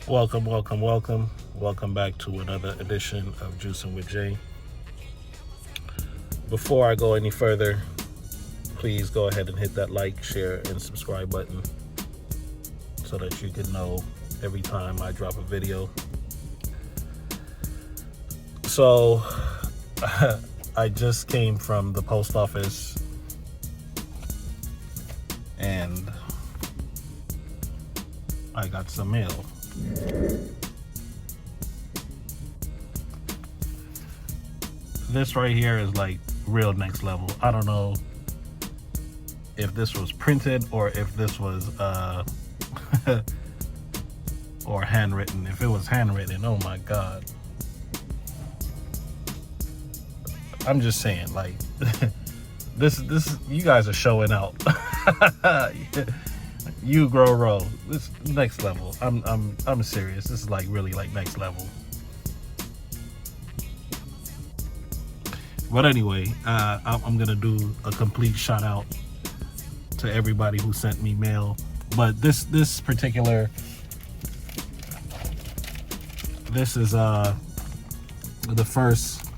Welcome, welcome, welcome. Welcome back to another edition of Juicing with Jay. Before I go any further, please go ahead and hit that like, share, and subscribe button so that you can know every time I drop a video. So, I just came from the post office and I got some mail. This right here is like real next level. I don't know if this was printed or if this was or handwritten. If it was handwritten, oh my god. I'm just saying, like, this you guys are showing out. You grow row. This next level. I'm serious. This is like really like next level. But anyway, I'm gonna do a complete shout out to everybody who sent me mail. But this particular, this is the first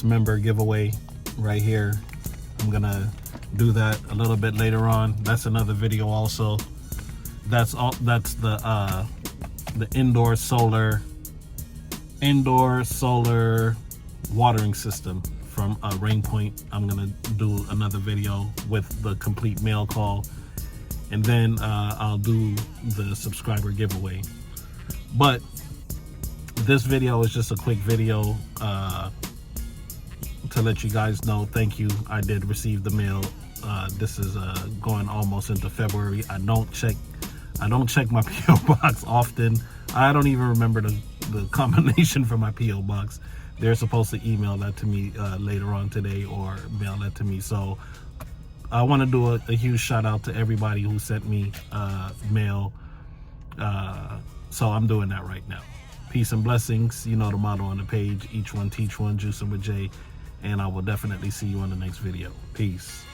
member giveaway right here. I'm gonna do that a little bit later on. That's another video also. That's the indoor solar watering system from Rainpoint. I'm gonna do another video with the complete mail call, and then I'll do the subscriber giveaway. But this video is just a quick video to let you guys know, thank you. I did receive the mail. This is going almost into February. I don't check my PO box often. I don't even remember the combination for my PO box. They're supposed to email that to me later on today or mail that to me. So I want to do a huge shout out to everybody who sent me mail. So I'm doing that right now. Peace and blessings. You know the motto on the page. Each one teach one. Juicing with Jay. And I will definitely see you on the next video. Peace.